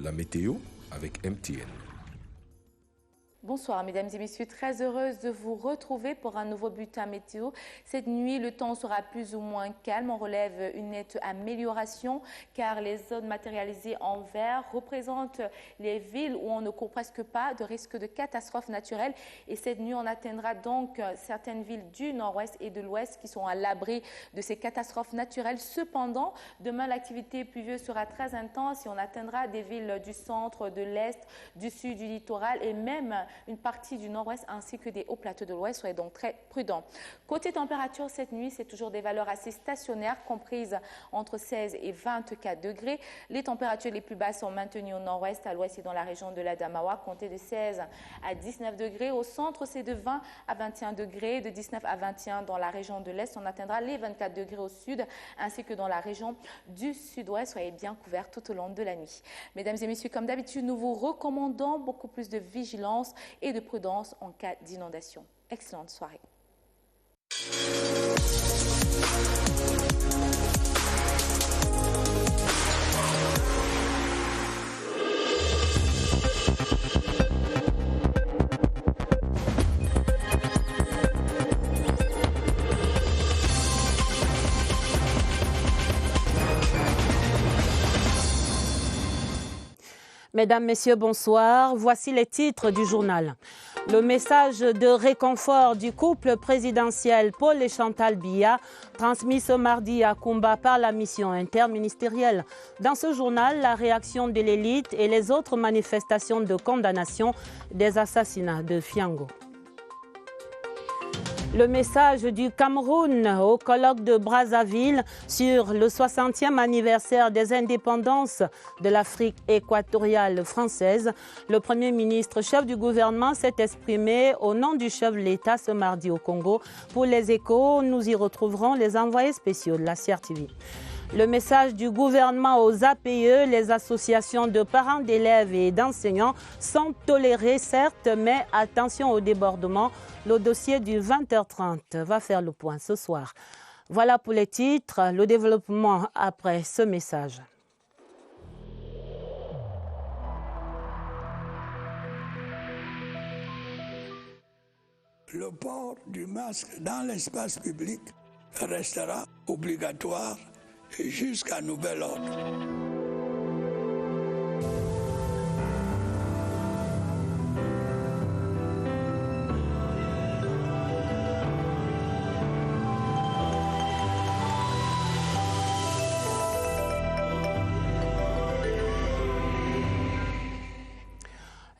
La météo avec MTN. Bonsoir mesdames et messieurs, très heureuse de vous retrouver pour un nouveau bulletin météo. Cette nuit, le temps sera plus ou moins calme. On relève une nette amélioration car les zones matérialisées en vert représentent les villes où on ne court presque pas de risque de catastrophes naturelles. Et cette nuit, on atteindra donc certaines villes du nord-ouest et de l'ouest qui sont à l'abri de ces catastrophes naturelles. Cependant, demain, l'activité pluvieuse sera très intense et on atteindra des villes du centre, de l'est, du sud, du littoral et même une partie du nord-ouest ainsi que des hauts plateaux de l'ouest. Soyez donc très prudents. Côté température, cette nuit, c'est toujours des valeurs assez stationnaires comprises entre 16 et 24 degrés. Les températures les plus basses sont maintenues au nord-ouest, à l'ouest et dans la région de l'Adamawa, comptez de 16 à 19 degrés. Au centre, c'est de 20 à 21 degrés, de 19 à 21 dans la région de l'est. On atteindra les 24 degrés au sud ainsi que dans la région du sud-ouest. Soyez bien couverts tout au long de la nuit. Mesdames et messieurs, comme d'habitude, nous vous recommandons beaucoup plus de vigilance et de prudence en cas d'inondation. Excellente soirée. Mesdames, Messieurs, bonsoir. Voici les titres du journal. Le message de réconfort du couple présidentiel Paul et Chantal Biya, transmis ce mardi à Kumba par la mission interministérielle. Dans ce journal, la réaction de l'élite et les autres manifestations de condamnation des assassinats de Fiango. Le message du Cameroun au colloque de Brazzaville sur le 60e anniversaire des indépendances de l'Afrique équatoriale française. Le Premier ministre, chef du gouvernement, s'est exprimé au nom du chef de l'État ce mardi au Congo. Pour les échos, nous y retrouverons les envoyés spéciaux de la CRTV. Le message du gouvernement aux APE, les associations de parents d'élèves et d'enseignants sont tolérées, certes, mais attention au débordement. Le dossier du 20h30 va faire le point ce soir. Voilà pour les titres, le développement après ce message. Le port du masque dans l'espace public restera obligatoire jusqu'à nouvel ordre.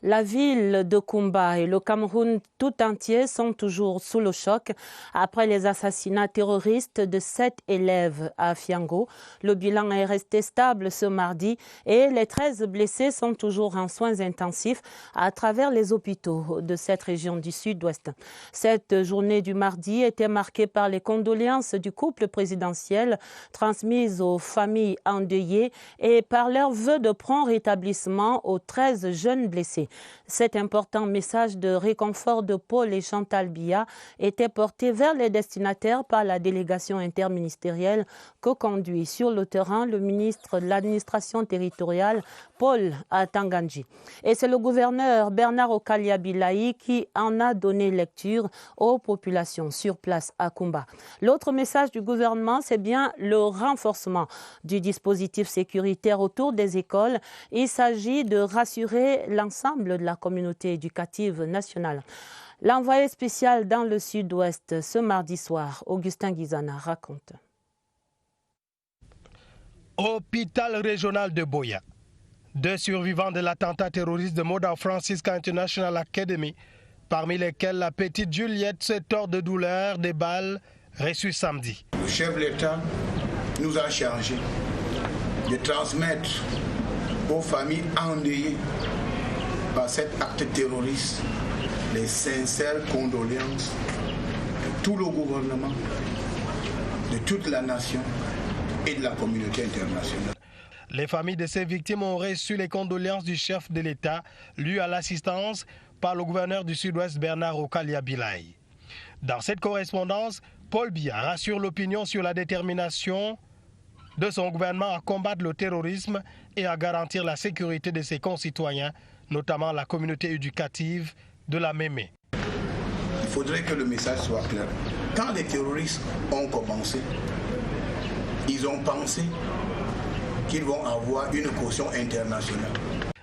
La ville de Kumba et le Cameroun tout entier sont toujours sous le choc après les assassinats terroristes de 7 élèves à Fiango. Le bilan est resté stable ce mardi et les 13 blessés sont toujours en soins intensifs à travers les hôpitaux de cette région du sud-ouest. Cette journée du mardi était marquée par les condoléances du couple présidentiel transmises aux familles endeuillées et par leurs vœux de prompt rétablissement aux 13 jeunes blessés. Cet important message de réconfort de Paul et Chantal Biya était porté vers les destinataires par la délégation interministérielle que conduit sur le terrain le ministre de l'administration territoriale, Paul Atanganji. Et c'est le gouverneur Bernard Okalia Bilaï qui en a donné lecture aux populations sur place à Kumba. L'autre message du gouvernement, c'est bien le renforcement du dispositif sécuritaire autour des écoles. Il s'agit de rassurer l'ensemble de la communauté éducative nationale. L'envoyé spécial dans le sud-ouest ce mardi soir, Augustin Guizana, raconte. Hôpital régional de Boya. 2 survivants de l'attentat terroriste de Mother Francisca International Academy, parmi lesquels la petite Juliette se tord de douleur des balles reçues samedi. Le chef de l'État nous a chargé de transmettre aux familles endeuillées par cet acte terroriste les sincères condoléances de tout le gouvernement, de toute la nation et de la communauté internationale. Les familles de ces victimes ont reçu les condoléances du chef de l'État, lues à l'assistance par le gouverneur du Sud-Ouest Bernard Okalia Bilaï. Dans cette correspondance, Paul Biya rassure l'opinion sur la détermination de son gouvernement à combattre le terrorisme et à garantir la sécurité de ses concitoyens, notamment la communauté éducative de la Mémé. Il faudrait que le message soit clair. Quand les terroristes ont commencé, ils ont pensé qu'ils vont avoir une caution internationale.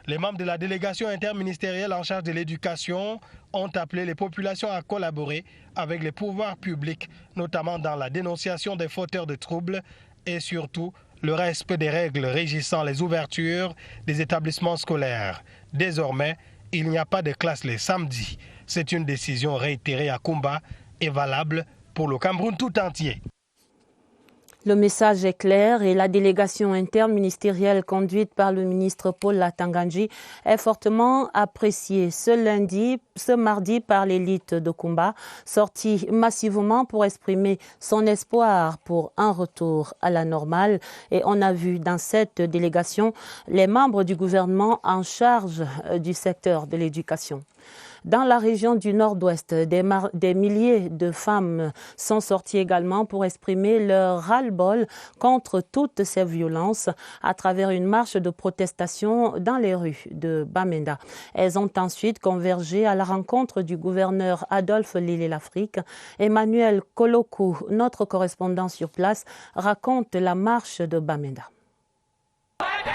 Les membres de la délégation interministérielle en charge de l'éducation ont appelé les populations à collaborer avec les pouvoirs publics, notamment dans la dénonciation des fauteurs de troubles et surtout le respect des règles régissant les ouvertures des établissements scolaires. Désormais, il n'y a pas de classe les samedis. C'est une décision réitérée à Kumba et valable pour le Cameroun tout entier. Le message est clair et la délégation interministérielle conduite par le ministre Paul Latangandji est fortement appréciée ce mardi par l'élite de Kumba, sortie massivement pour exprimer son espoir pour un retour à la normale. Et on a vu dans cette délégation les membres du gouvernement en charge du secteur de l'éducation. Dans la région du Nord-Ouest, des milliers de femmes sont sorties également pour exprimer leur ras-le-bol contre toutes ces violences à travers une marche de protestation dans les rues de Bamenda. Elles ont ensuite convergé à la rencontre du gouverneur Adolphe Lélé-Lafrique. Emmanuel Kolokou, notre correspondant sur place, raconte la marche de Bamenda.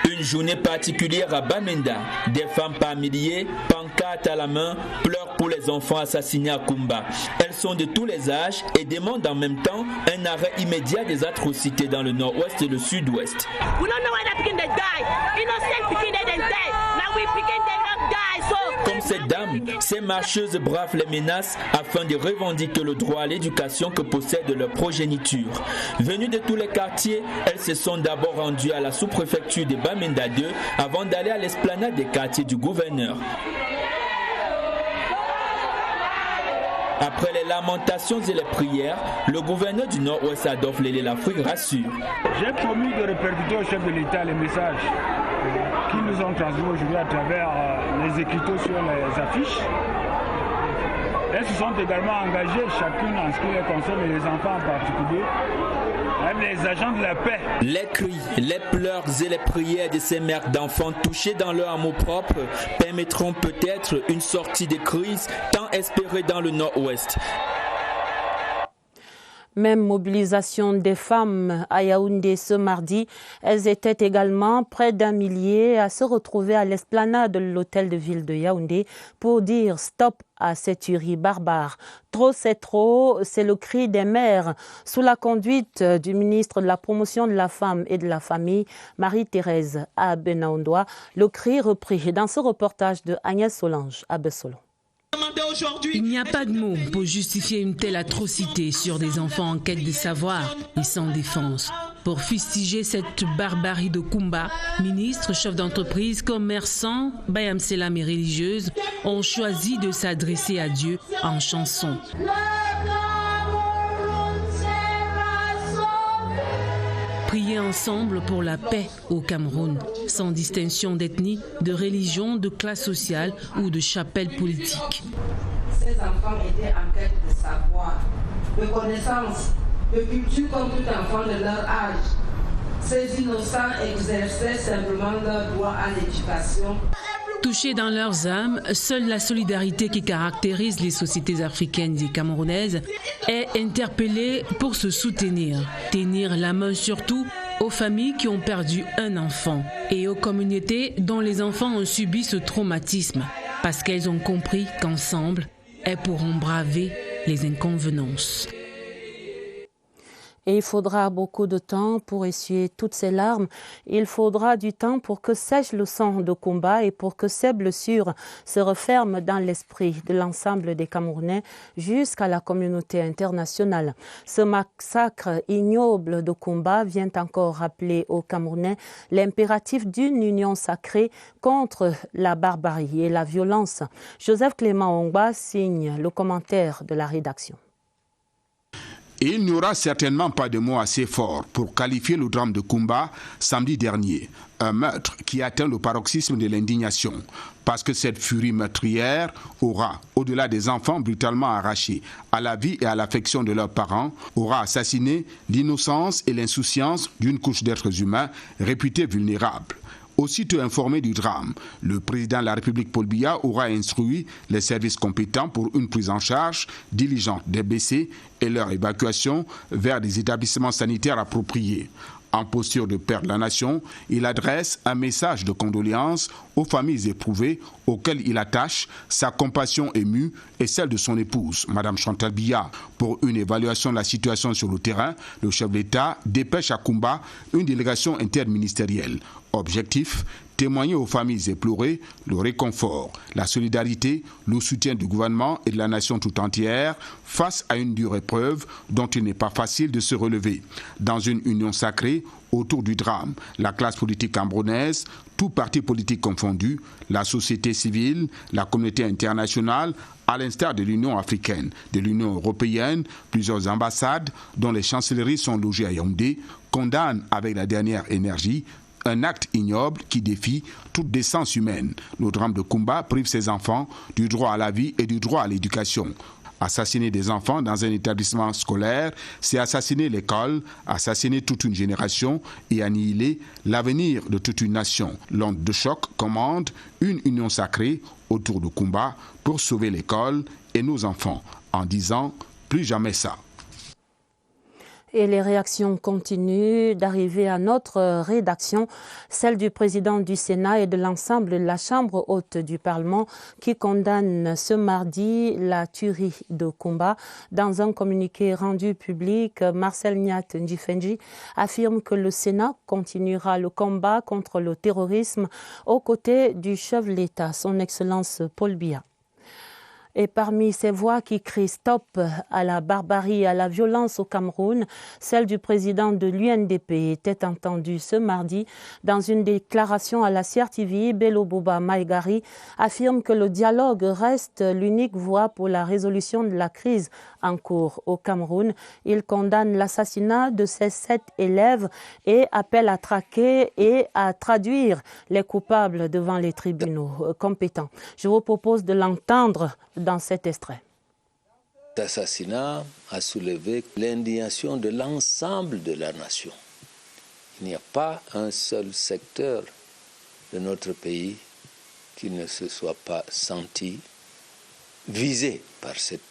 Une journée particulière à Bamenda. Des femmes par milliers, pancartes à la main, pleurent pour les enfants assassinés à Kumba. Elles sont de tous les âges et demandent en même temps un arrêt immédiat des atrocités dans le nord-ouest et le sud-ouest. Comme cette dame, ces marcheuses bravent les menaces afin de revendiquer le droit à l'éducation que possède leur progéniture. Venues de tous les quartiers, elles se sont d'abord rendues à la sous-préfecture de Bamenda 2 avant d'aller à l'esplanade des quartiers du gouverneur. Après les lamentations et les prières, le gouverneur du Nord-Ouest Adolphe Lélé-Lafrique rassure. J'ai promis de répercuter au chef de l'État les messages qui nous ont transmis aujourd'hui à travers les écriteaux sur les affiches. Elles se sont également engagées, chacune en ce qui les concerne, et les enfants en particulier, même les agents de la paix. Les cris, les pleurs et les prières de ces mères d'enfants touchés dans leur amour-propre permettront peut-être une sortie de crise tant espérée dans le Nord-Ouest. Même mobilisation des femmes à Yaoundé ce mardi. Elles étaient également près d'un millier à se retrouver à l'esplanade de l'hôtel de ville de Yaoundé pour dire stop à cette tuerie barbare. Trop, c'est le cri des mères sous la conduite du ministre de la Promotion de la Femme et de la Famille, Marie-Thérèse Abenaondoa. Le cri repris dans ce reportage de Agnès Solange à Bessolo. Il n'y a pas de mots pour justifier une telle atrocité sur des enfants en quête de savoir et sans défense. Pour fustiger cette barbarie de Kumba, ministres, chefs d'entreprise, commerçants, bayamselam et religieuses ont choisi de s'adresser à Dieu en chanson. Prier ensemble pour la paix au Cameroun, sans distinction d'ethnie, de religion, de classe sociale ou de chapelle politique. Ces enfants étaient en quête de savoir, de connaissances, de culture comme tout enfant de leur âge. Ces innocents exerçaient simplement leur droit à l'éducation. Touchés dans leurs âmes, seule la solidarité qui caractérise les sociétés africaines et camerounaises est interpellée pour se soutenir, tenir la main surtout aux familles qui ont perdu un enfant et aux communautés dont les enfants ont subi ce traumatisme, parce qu'elles ont compris qu'ensemble, elles pourront braver les inconvenances. Et il faudra beaucoup de temps pour essuyer toutes ces larmes. Il faudra du temps pour que sèche le sang de combat et pour que ces blessures se referment dans l'esprit de l'ensemble des Camerounais jusqu'à la communauté internationale. Ce massacre ignoble de combat vient encore rappeler aux Camerounais l'impératif d'une union sacrée contre la barbarie et la violence. Joseph Clément Ongba signe le commentaire de la rédaction. Et il n'y aura certainement pas de mots assez forts pour qualifier le drame de Kumba samedi dernier. Un meurtre qui atteint le paroxysme de l'indignation. Parce que cette furie meurtrière aura, au-delà des enfants brutalement arrachés à la vie et à l'affection de leurs parents, aura assassiné l'innocence et l'insouciance d'une couche d'êtres humains réputés vulnérables. Aussitôt informé du drame, le président de la République Paul Biya aura instruit les services compétents pour une prise en charge diligente des blessés et leur évacuation vers des établissements sanitaires appropriés. En posture de père de la nation, il adresse un message de condoléances aux familles éprouvées auxquelles il attache sa compassion émue et celle de son épouse, Mme Chantal Biya. Pour une évaluation de la situation sur le terrain, le chef de l'État dépêche à Kumba une délégation interministérielle. Objectif, témoigner aux familles éplorées le réconfort, la solidarité, le soutien du gouvernement et de la nation tout entière face à une dure épreuve dont il n'est pas facile de se relever. Dans une union sacrée autour du drame, la classe politique camerounaise, tous partis politiques confondus, la société civile, la communauté internationale, à l'instar de l'Union africaine, de l'Union européenne, plusieurs ambassades dont les chancelleries sont logées à Yaoundé, condamnent avec la dernière énergie un acte ignoble qui défie toute décence humaine. Le drame de Kumba prive ses enfants du droit à la vie et du droit à l'éducation. Assassiner des enfants dans un établissement scolaire, c'est assassiner l'école, assassiner toute une génération et annihiler l'avenir de toute une nation. L'onde de choc commande une union sacrée autour de Kumba pour sauver l'école et nos enfants, en disant plus jamais ça. Et les réactions continuent d'arriver à notre rédaction, celle du président du Sénat et de l'ensemble de la Chambre haute du Parlement qui condamne ce mardi la tuerie de Kumba. Dans un communiqué rendu public, Marcel Niat Ndjifenji affirme que le Sénat continuera le combat contre le terrorisme aux côtés du chef de l'État, son Excellence Paul Biya. Et parmi ces voix qui crient stop à la barbarie et à la violence au Cameroun, celle du président de l'UNDP était entendue ce mardi. Dans une déclaration à la CRTV, Bello Bouba Maïgari affirme que le dialogue reste l'unique voie pour la résolution de la crise en cours au Cameroun. Il condamne l'assassinat de ces 7 élèves et appelle à traquer et à traduire les coupables devant les tribunaux compétents. Je vous propose de l'entendre dans cet extrait. L'assassinat a soulevé l'indignation de l'ensemble de la nation. Il n'y a pas un seul secteur de notre pays qui ne se soit pas senti visé par cet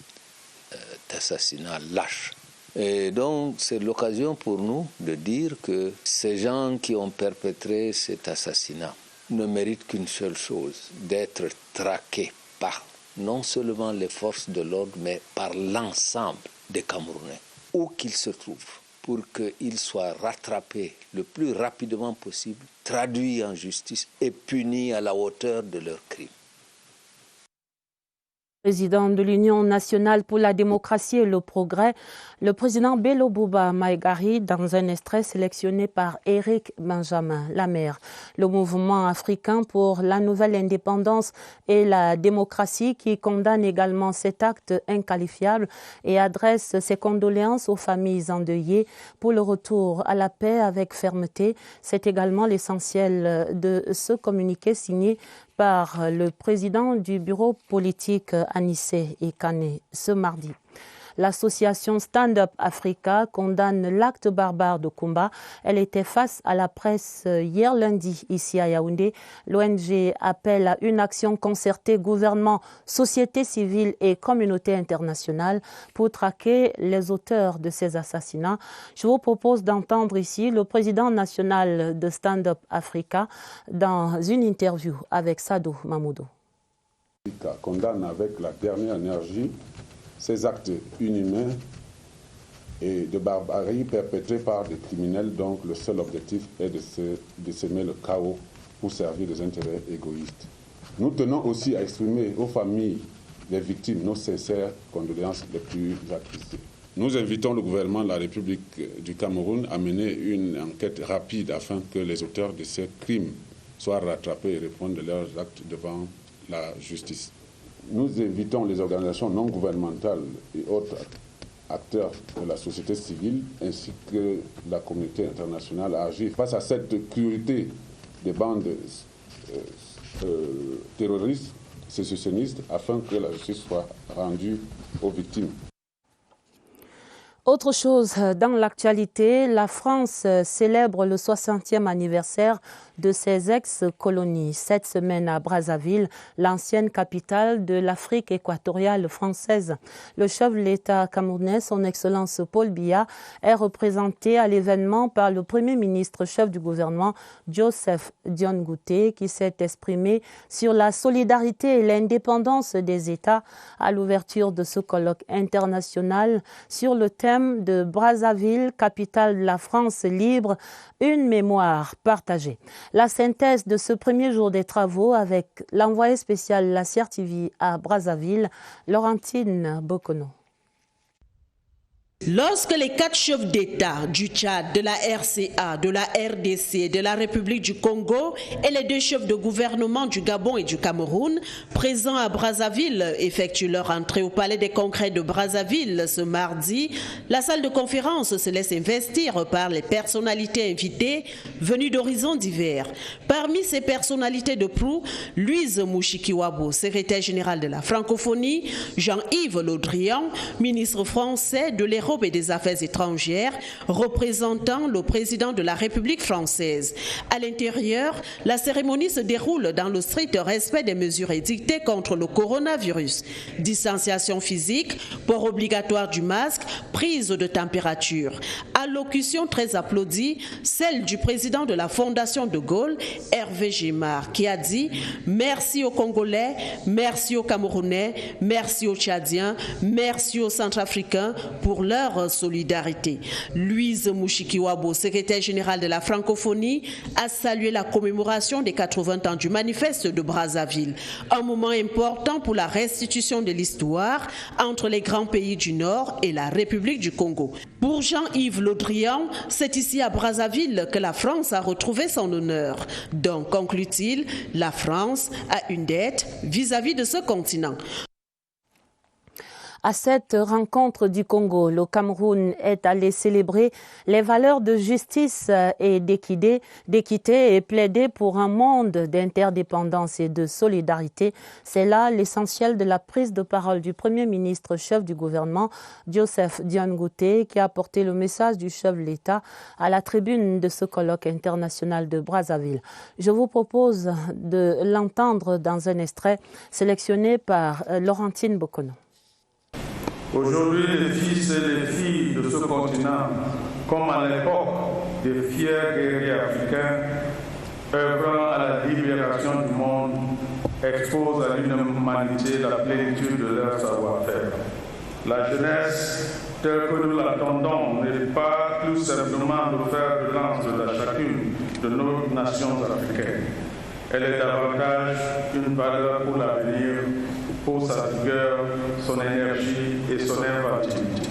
assassinat lâche. Et donc c'est l'occasion pour nous de dire que ces gens qui ont perpétré cet assassinat ne méritent qu'une seule chose, d'être traqués par non seulement les forces de l'ordre, mais par l'ensemble des Camerounais, où qu'ils se trouvent, pour qu'ils soient rattrapés le plus rapidement possible, traduits en justice et punis à la hauteur de leurs crimes. Président de l'Union nationale pour la démocratie et le progrès, le président Bello Bouba Maïgari, dans un extrait sélectionné par Éric Benjamin Lamère. Le mouvement africain pour la nouvelle indépendance et la démocratie qui condamne également cet acte inqualifiable et adresse ses condoléances aux familles endeuillées pour le retour à la paix avec fermeté. C'est également l'essentiel de ce communiqué signé par le président du bureau politique Anissé Ekane ce mardi. L'association Stand Up Africa condamne l'acte barbare de Kumba. Elle était face à la presse hier lundi ici à Yaoundé. L'ONG appelle à une action concertée gouvernement, société civile et communauté internationale pour traquer les auteurs de ces assassinats. Je vous propose d'entendre ici le président national de Stand Up Africa dans une interview avec Sadou Mamoudou. Condamne avec la dernière énergie ces actes inhumains et de barbarie perpétrés par des criminels dont le seul objectif est de semer le chaos pour servir des intérêts égoïstes. Nous tenons aussi à exprimer aux familles des victimes nos sincères condoléances les plus attristées. Nous invitons le gouvernement de la République du Cameroun à mener une enquête rapide afin que les auteurs de ces crimes soient rattrapés et répondent de leurs actes devant la justice. Nous invitons les organisations non gouvernementales et autres acteurs de la société civile ainsi que la communauté internationale à agir face à cette cruauté des bandes terroristes sécessionnistes afin que la justice soit rendue aux victimes. Autre chose, dans l'actualité, la France célèbre le 60e anniversaire de ses ex-colonies. Cette semaine à Brazzaville, l'ancienne capitale de l'Afrique équatoriale française. Le chef de l'État camerounais, son Excellence Paul Biya, est représenté à l'événement par le Premier ministre chef du gouvernement, Joseph Dione Ngouté, qui s'est exprimé sur la solidarité et l'indépendance des États à l'ouverture de ce colloque international sur le thème de Brazzaville, capitale de la France libre, une mémoire partagée. La synthèse de ce premier jour des travaux avec l'envoyé spécial La CRTV à Brazzaville, Laurentine Bokono. Lorsque les 4 chefs d'État du Tchad, de la RCA, de la RDC, de la République du Congo et les 2 chefs de gouvernement du Gabon et du Cameroun, présents à Brazzaville, effectuent leur entrée au Palais des Congrès de Brazzaville ce mardi, la salle de conférence se laisse investir par les personnalités invitées venues d'horizons divers. Parmi ces personnalités de proue, Louise Mushikiwabo, secrétaire général de la francophonie, Jean-Yves Le Drian, ministre français de l'Europe et des Affaires étrangères, représentant le président de la République française. À l'intérieur, la cérémonie se déroule dans le strict respect des mesures édictées contre le coronavirus. Distanciation physique, port obligatoire du masque, prise de température. Allocution très applaudie, celle du président de la Fondation de Gaulle, Hervé Gimard, qui a dit « Merci aux Congolais, merci aux Camerounais, merci aux Tchadiens, merci aux Centrafricains pour leur solidarité. » Louise Mushikiwabo, secrétaire générale de la francophonie, a salué la commémoration des 80 ans du manifeste de Brazzaville. Un moment important pour la restitution de l'histoire entre les grands pays du Nord et la République du Congo. Pour Jean-Yves Le Drian, c'est ici à Brazzaville que la France a retrouvé son honneur. Donc, conclut-il, la France a une dette vis-à-vis de ce continent. À cette rencontre du Congo, le Cameroun est allé célébrer les valeurs de justice et d'équité et plaider pour un monde d'interdépendance et de solidarité. C'est là l'essentiel de la prise de parole du Premier ministre chef du gouvernement, Joseph Dione Ngouté, qui a porté le message du chef de l'État à la tribune de ce colloque international de Brazzaville. Je vous propose de l'entendre dans un extrait sélectionné par Laurentine Bokono. Aujourd'hui, les fils et les filles de ce continent, comme à l'époque des fiers guerriers africains, œuvrant à la libération du monde, exposent à l'humanité la plénitude de leur savoir-faire. La jeunesse, telle que nous l'attendons, n'est pas tout simplement le fer de lance de chacune de nos nations africaines. Elle est davantage une valeur pour l'avenir, pour sa vigueur, son énergie et son inventivité.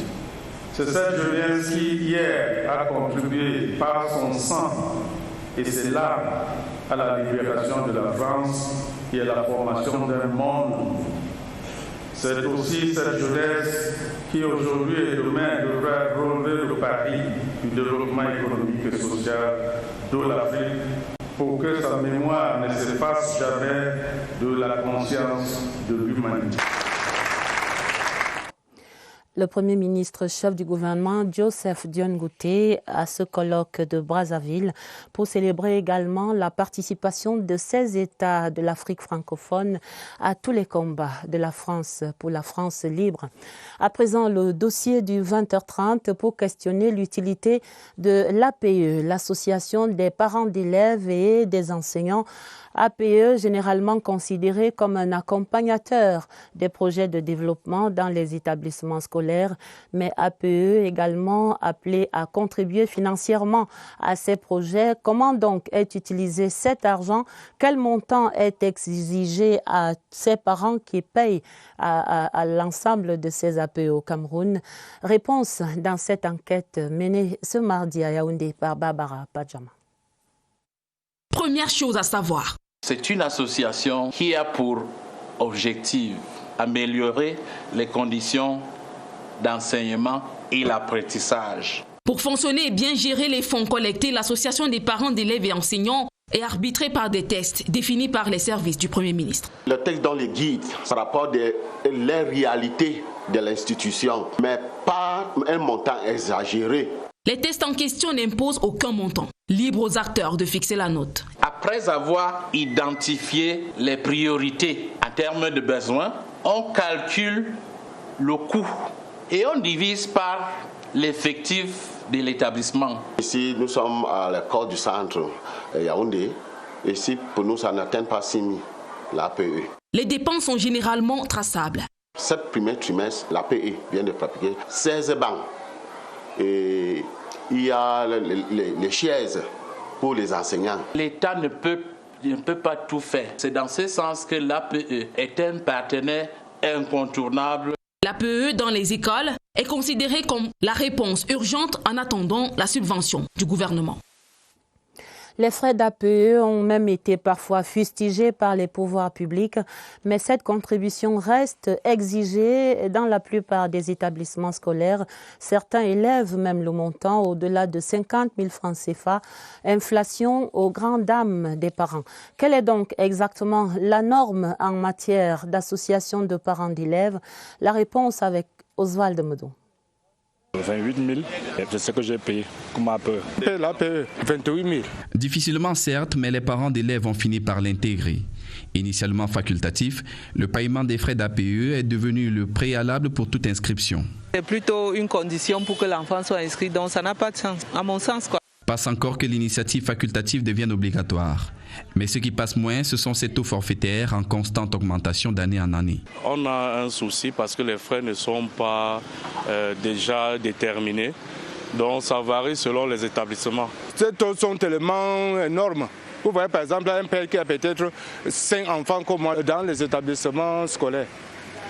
C'est cette jeunesse qui, hier, a contribué par son sang et ses larmes à la libération de la France et à la formation d'un monde. C'est aussi cette jeunesse qui, aujourd'hui et demain, devrait relever le pari du développement économique et social de l'Afrique, pour que sa mémoire ne s'efface jamais de la conscience de l'humanité. Le Premier ministre chef du gouvernement, Joseph Dione Ngouté, à ce colloque de Brazzaville pour célébrer également la participation de 16 États de l'Afrique francophone à tous les combats de la France pour la France libre. À présent, le dossier du 20h30 pour questionner l'utilité de l'APE, l'Association des parents d'élèves et des enseignants. APE, généralement considéré comme un accompagnateur des projets de développement dans les établissements scolaires, mais APE également appelé à contribuer financièrement à ces projets. Comment donc est utilisé cet argent? Quel montant est exigé à ces parents qui payent à l'ensemble de ces APE au Cameroun? Réponse dans cette enquête menée ce mardi à Yaoundé par Barbara Padjama. Première chose à savoir. C'est une association qui a pour objectif améliorer les conditions d'enseignement et l'apprentissage. Pour fonctionner et bien gérer les fonds collectés, l'association des parents d'élèves et enseignants est arbitrée par des tests définis par les services du Premier ministre. Le texte donne les guides par rapport à les réalités de l'institution, mais pas un montant exagéré. Les tests en question n'imposent aucun montant. Libre aux acteurs de fixer la note. Après avoir identifié les priorités en termes de besoins, on calcule le coût et on divise par l'effectif de l'établissement. Ici, nous sommes à l'école du centre Yaoundé. Ici, pour nous, ça n'atteint pas 6 000, l'APE. Les dépenses sont généralement traçables. Ce premier trimestre, l'APE vient de pratiquer 16 bancs. Et il y a les chaises pour les enseignants. L'État ne peut pas tout faire. C'est dans ce sens que l'APE est un partenaire incontournable. L'APE dans les écoles est considérée comme la réponse urgente en attendant la subvention du gouvernement. Les frais d'APE ont même été parfois fustigés par les pouvoirs publics, mais cette contribution reste exigée dans la plupart des établissements scolaires. Certains élèvent même le montant au-delà de 50 000 francs CFA, inflation aux grandes dames des parents. Quelle est donc exactement la norme en matière d'association de parents d'élèves? La réponse avec Oswald Medon. 28 000, c'est ce que j'ai payé comme APE. L'APE, 28 000. Difficilement certes, mais les parents d'élèves ont fini par l'intégrer. Initialement facultatif, le paiement des frais d'APE est devenu le préalable pour toute inscription. C'est plutôt une condition pour que l'enfant soit inscrit, donc ça n'a pas de sens, à mon sens, quoi. Passe encore que l'initiative facultative devienne obligatoire. Mais ce qui passe moins, ce sont ces taux forfaitaires en constante augmentation d'année en année. On a un souci parce que les frais ne sont pas déjà déterminés. Donc ça varie selon les établissements. Ces taux sont tellement énormes. Vous voyez par exemple un père qui a peut-être 5 enfants comme moi dans les établissements scolaires.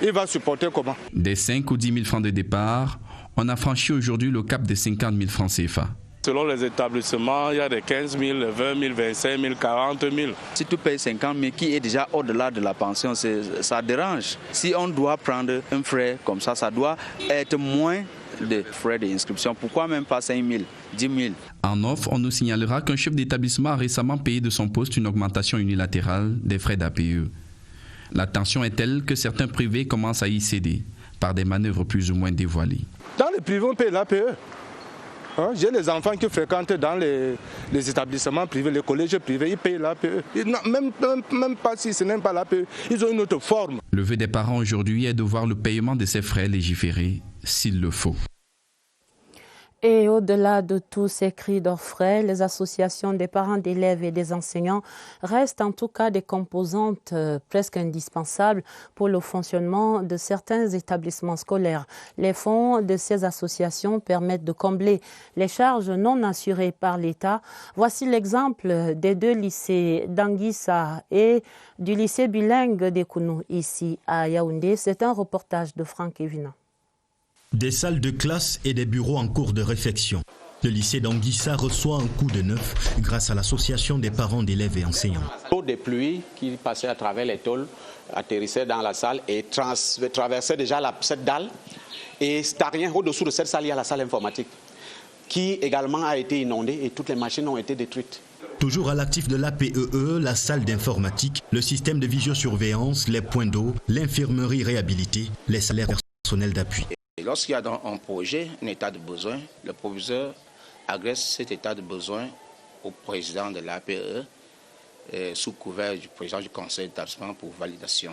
Il va supporter comment? Des 5 ou 10 000 francs de départ, on a franchi aujourd'hui le cap de 50 000 francs CFA. Selon les établissements, il y a des 15 000, 20 000, 25 000, 40 000. Si tu payes 50 000 qui est déjà au-delà de la pension, ça dérange. Si on doit prendre un frais comme ça, ça doit être moins de frais d'inscription. Pourquoi même pas 5 000, 10 000? En offre, on nous signalera qu'un chef d'établissement a récemment payé de son poste une augmentation unilatérale des frais d'APE. La tension est telle que certains privés commencent à y céder par des manœuvres plus ou moins dévoilées. Dans les privés, on paye l'APE. J'ai des enfants qui fréquentent dans les établissements privés, les collèges privés, ils payent l'APE. Même pas si ce n'est pas l'APE, ils ont une autre forme. Le vœu des parents aujourd'hui est de voir le paiement de ces frais légiférés s'il le faut. Et au-delà de tous ces cris d'orfraie, les associations des parents d'élèves et des enseignants restent en tout cas des composantes presque indispensables pour le fonctionnement de certains établissements scolaires. Les fonds de ces associations permettent de combler les charges non assurées par l'État. Voici l'exemple des 2 lycées d'Anguissa et du lycée bilingue d'Ekounou ici à Yaoundé. C'est un reportage de Franck Evina. Des salles de classe et des bureaux en cours de réflexion. Le lycée d'Anguissa reçoit un coup de neuf grâce à l'association des parents d'élèves et enseignants. L'eau des pluies qui passait à travers les tôles atterrissait dans la salle et traversait déjà cette dalle. Et rien au-dessous de cette salle, il y a la salle informatique qui également a été inondée et toutes les machines ont été détruites. Toujours à l'actif de l'APEE, la salle d'informatique, le système de visiosurveillance, les points d'eau, l'infirmerie réhabilitée, les salaires personnels d'appui. Lorsqu'il y a dans un projet un état de besoin, le proviseur agresse cet état de besoin au président de l'APE sous couvert du président du conseil d'établissement pour validation.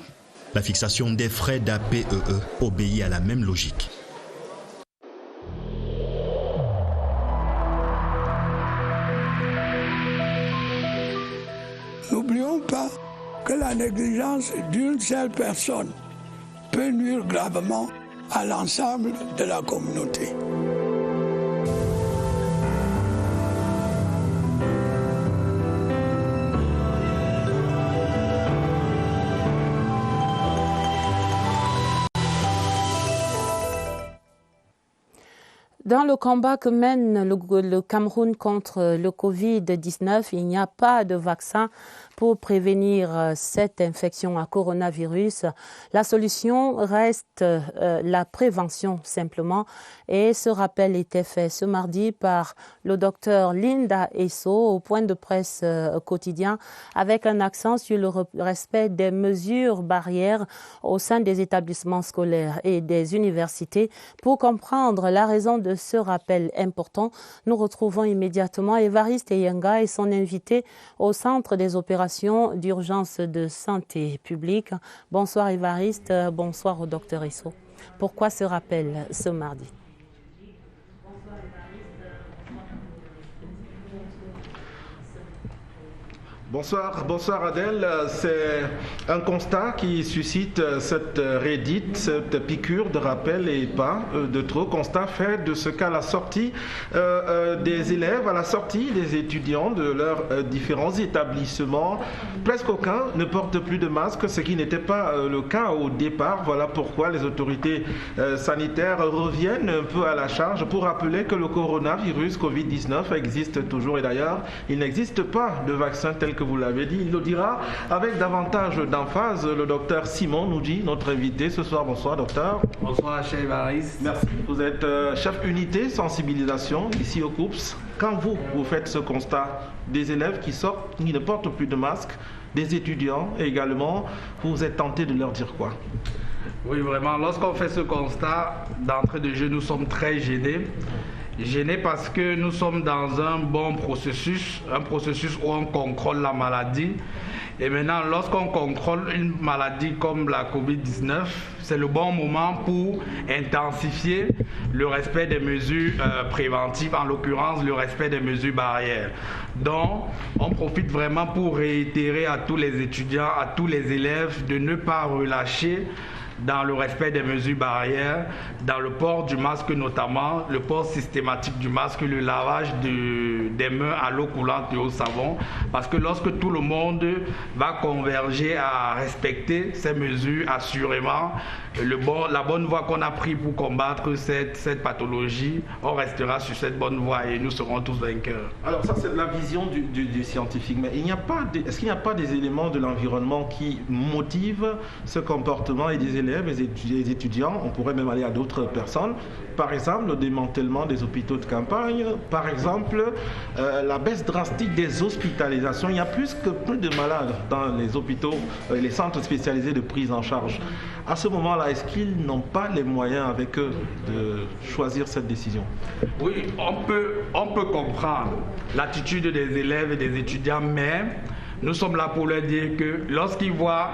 La fixation des frais d'APEE obéit à la même logique. N'oublions pas que la négligence d'une seule personne peut nuire gravement à l'ensemble de la communauté. Dans le combat que mène le Cameroun contre le Covid-19, il n'y a pas de vaccin pour prévenir cette infection à coronavirus. La solution reste la prévention simplement. Et ce rappel était fait ce mardi par le docteur Linda Esso au point de presse quotidien avec un accent sur le respect des mesures barrières au sein des établissements scolaires et des universités. Pour comprendre la raison de ce rappel important, nous retrouvons immédiatement Évariste Eyenga et son invité au centre des opérations d'urgence de santé publique. Bonsoir Évariste, bonsoir au docteur Esso. Pourquoi ce rappel ce mardi? Bonsoir Adèle. C'est un constat qui suscite cette redite, cette piqûre de rappel et pas de trop. Constat fait de ce qu'à la sortie des élèves, à la sortie des étudiants de leurs différents établissements, presque aucun ne porte plus de masque, ce qui n'était pas le cas au départ. Voilà pourquoi les autorités sanitaires reviennent un peu à la charge pour rappeler que le coronavirus Covid-19 existe toujours. Et d'ailleurs, il n'existe pas de vaccin tel que vous l'avez dit. Il le dira avec davantage d'emphase le docteur Simon Noudji, notre invité ce soir. Bonsoir docteur. Bonsoir chef Évariste. Merci. Vous êtes chef unité sensibilisation ici au COUPS. Quand vous faites ce constat des élèves qui sortent, qui ne portent plus de masque, des étudiants également, vous êtes tenté de leur dire quoi? Oui, vraiment, lorsqu'on fait ce constat, d'entrée de jeu, nous sommes très gênés. Gênés parce que nous sommes dans un bon processus, un processus où on contrôle la maladie. Et maintenant, lorsqu'on contrôle une maladie comme la Covid-19, c'est le bon moment pour intensifier le respect des mesures préventives, en l'occurrence le respect des mesures barrières. Donc, on profite vraiment pour réitérer à tous les étudiants, à tous les élèves de ne pas relâcher dans le respect des mesures barrières, dans le port du masque notamment, le port systématique du masque, le lavage des mains à l'eau coulante et au savon, parce que lorsque tout le monde va converger à respecter ces mesures, assurément, la bonne voie qu'on a prise pour combattre cette pathologie, on restera sur cette bonne voie et nous serons tous vainqueurs. Alors ça c'est la vision du scientifique, mais est-ce qu'il n'y a pas des éléments de l'environnement qui motivent ce comportement et des élèves et des étudiants? On pourrait même aller à d'autres personnes. Par exemple, le démantèlement des hôpitaux de campagne, par exemple, la baisse drastique des hospitalisations. Il y a plus de malades dans les hôpitaux et les centres spécialisés de prise en charge. À ce moment-là, est-ce qu'ils n'ont pas les moyens avec eux de choisir cette décision? Oui, on peut comprendre l'attitude des élèves et des étudiants, mais nous sommes là pour leur dire que lorsqu'ils voient,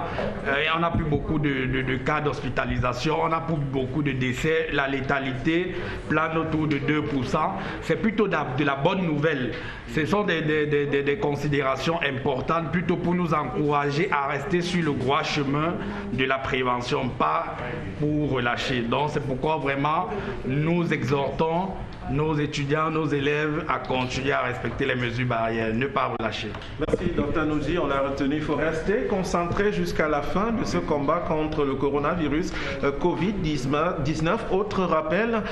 on n'a plus beaucoup de cas d'hospitalisation, on n'a plus beaucoup de décès, la létalité plane autour de 2%, c'est plutôt de la bonne nouvelle. Ce sont des considérations importantes plutôt pour nous encourager à rester sur le droit chemin de la prévention, pas pour relâcher. Donc c'est pourquoi vraiment nous exhortons nos étudiants, nos élèves à continuer à respecter les mesures barrières, ne pas relâcher. Merci Dr Noudji, on l'a retenu. Il faut rester concentré jusqu'à la fin de ce combat contre le coronavirus Covid-19. Autre rappel,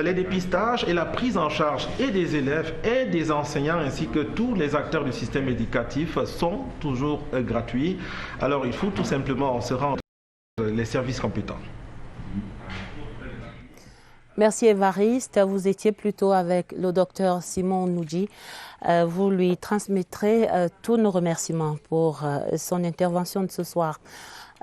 les dépistages et la prise en charge et des élèves et des enseignants ainsi que tous les acteurs du système éducatif sont toujours gratuits. Alors il faut tout simplement se rendre les services compétents. Merci Évariste. Vous étiez plutôt avec le docteur Simon Noudji. Vous lui transmettrez tous nos remerciements pour son intervention de ce soir.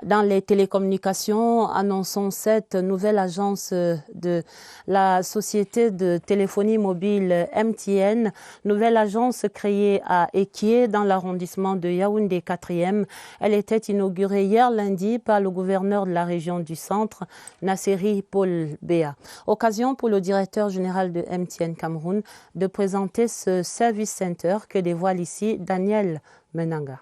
Dans les télécommunications, annonçons cette nouvelle agence de la société de téléphonie mobile MTN, nouvelle agence créée à Ekié dans l'arrondissement de Yaoundé 4e. Elle était inaugurée hier lundi par le gouverneur de la région du centre, Nasseri Paul Béa. Occasion pour le directeur général de MTN Cameroun de présenter ce service center que dévoile ici Daniel Menanga.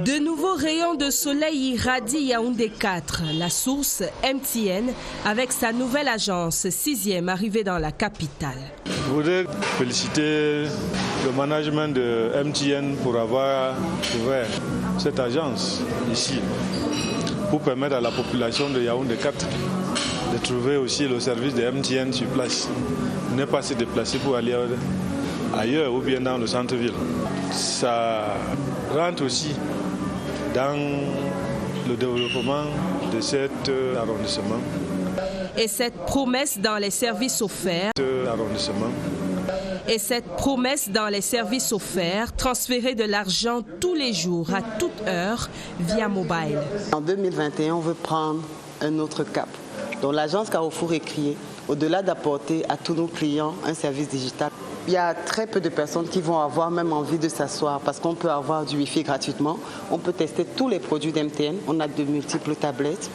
De nouveaux rayons de soleil irradient Yaoundé 4, la source MTN, avec sa nouvelle agence, 6e arrivée dans la capitale. Je voudrais féliciter le management de MTN pour avoir ouvert cette agence ici, pour permettre à la population de Yaoundé 4 de trouver aussi le service de MTN sur place. Ne pas se déplacer pour aller ailleurs ou bien dans le centre-ville. Ça rentre aussi dans le développement de cet arrondissement. Et cette promesse dans les services offerts. Et cette promesse dans les services offerts, transférer de l'argent tous les jours, à toute heure, via mobile. En 2021, on veut prendre un autre cap. Donc l'agence Carrefour est créée, au-delà d'apporter à tous nos clients un service digital. Il y a très peu de personnes qui vont avoir même envie de s'asseoir parce qu'on peut avoir du Wi-Fi gratuitement. On peut tester tous les produits d'MTN. On a de multiples tablettes.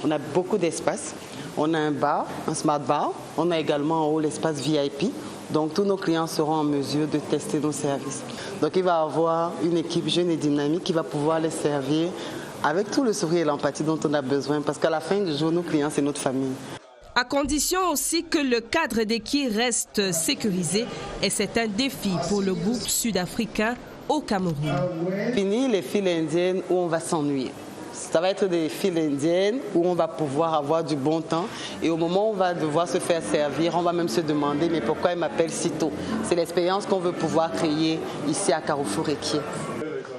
On a beaucoup d'espace. On a un bar, un smart bar. On a également en haut l'espace VIP. Donc tous nos clients seront en mesure de tester nos services. Donc il va y avoir une équipe jeune et dynamique qui va pouvoir les servir avec tout le sourire et l'empathie dont on a besoin. Parce qu'à la fin du jour, nos clients, c'est notre famille. À condition aussi que le cadre d'équipe reste sécurisé, et c'est un défi pour le groupe sud-africain au Cameroun. Fini les files indiennes où on va s'ennuyer. Ça va être des files indiennes où on va pouvoir avoir du bon temps et au moment où on va devoir se faire servir, on va même se demander mais pourquoi il m'appelle si tôt. C'est l'expérience qu'on veut pouvoir créer ici à Carrefour Equier.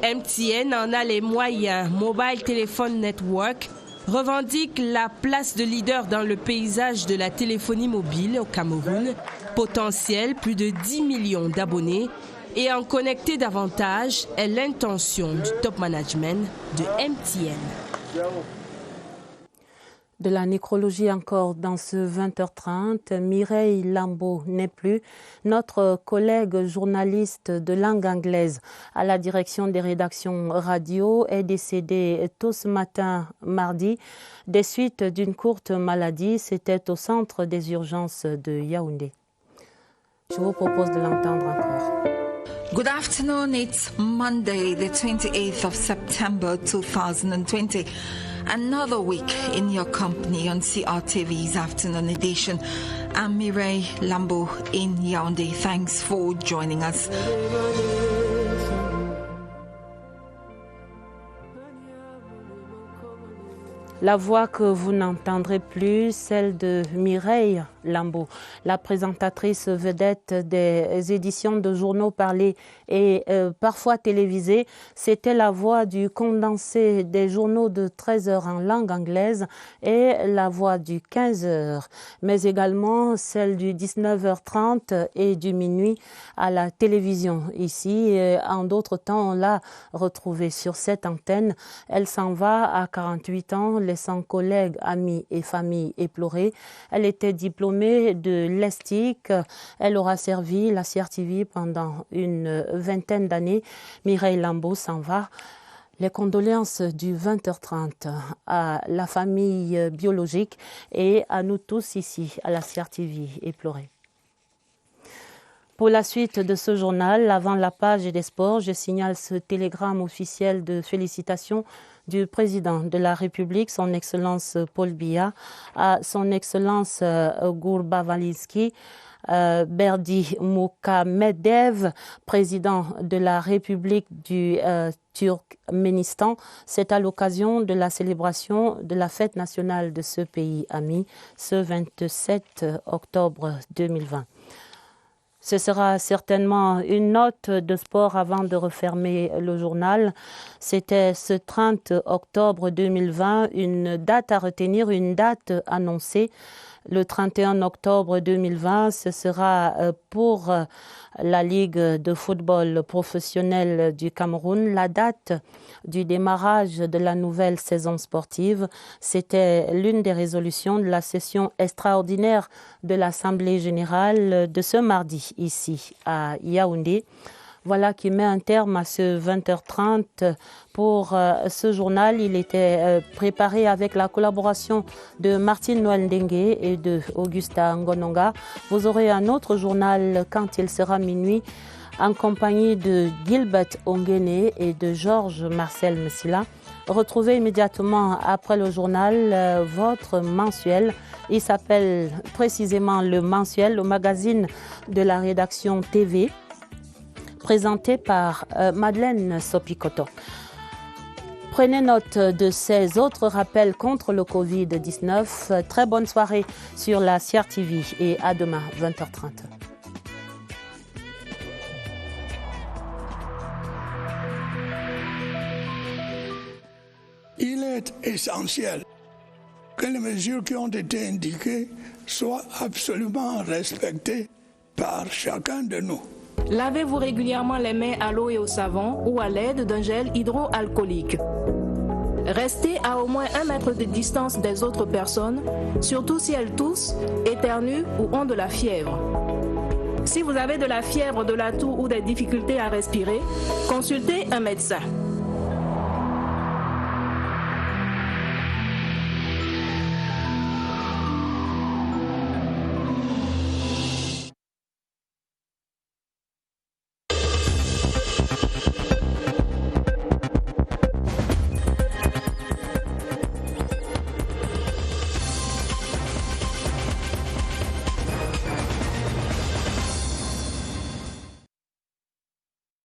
MTN en a les moyens. Mobile Telephone Network revendique la place de leader dans le paysage de la téléphonie mobile au Cameroun. Potentiel, plus de 10 millions d'abonnés. Et en connecter davantage est l'intention du top management de MTN. De la nécrologie encore dans ce 20h30. Mireille Lambeau n'est plus. Notre collègue journaliste de langue anglaise à la direction des rédactions radio est décédée tôt ce matin, mardi, des suites d'une courte maladie. C'était au centre des urgences de Yaoundé. Je vous propose de l'entendre encore. Good afternoon, it's Monday, the 28th of September 2020. Another week in your company on CRTV's afternoon edition. I'm Mireille Lambeau in Yaoundé. Thanks for joining us. La voix que vous n'entendrez plus, celle de Mireille Lambeau, la présentatrice vedette des éditions de journaux parlés et parfois télévisés. C'était la voix du condensé des journaux de 13h en langue anglaise et la voix du 15h, mais également celle du 19h30 et du minuit à la télévision. Ici, en d'autres temps, on l'a retrouvée sur cette antenne. Elle s'en va à 48 ans, laissant collègues, amis et famille éplorés. Elle était diplômée de l'ESTIC. Elle aura servi la CRTV pendant une vingtaine d'années. Mireille Lambeau s'en va. Les condoléances du 20h30 à la famille biologique et à nous tous ici à la CRTV éplorés. Pour la suite de ce journal, avant la page des sports, je signale ce télégramme officiel de félicitations du président de la République, son Excellence Paul Biya, à son Excellence Gurbanguly Berdi Muhammedev, président de la République du Turkménistan. C'est à l'occasion de la célébration de la fête nationale de ce pays ami, ce 27 octobre 2020. Ce sera certainement une note de sport avant de refermer le journal. C'était ce 30 octobre 2020, une date à retenir, une date annoncée. Le 31 octobre 2020, ce sera pour la Ligue de football professionnel du Cameroun la date du démarrage de la nouvelle saison sportive. C'était l'une des résolutions de la session extraordinaire de l'Assemblée générale de ce mardi ici à Yaoundé. Voilà qui met un terme à ce 20h30 pour ce journal. Il était préparé avec la collaboration de Martine Noël Dengue et de Augusta Ngononga. Vous aurez un autre journal quand il sera minuit en compagnie de Gilbert Ongene et de Georges Marcel Messila. Retrouvez immédiatement après le journal votre mensuel. Il s'appelle précisément le mensuel, le magazine de la rédaction TV, présenté par Madeleine Sopikoto. Prenez note de ces autres rappels contre le Covid-19. Très bonne soirée sur la CRTV et à demain 20h30. Il est essentiel que les mesures qui ont été indiquées soient absolument respectées par chacun de nous. Lavez-vous régulièrement les mains à l'eau et au savon ou à l'aide d'un gel hydroalcoolique. Restez à au moins 1 mètre de distance des autres personnes, surtout si elles toussent, éternuent ou ont de la fièvre. Si vous avez de la fièvre, de la toux ou des difficultés à respirer, consultez un médecin.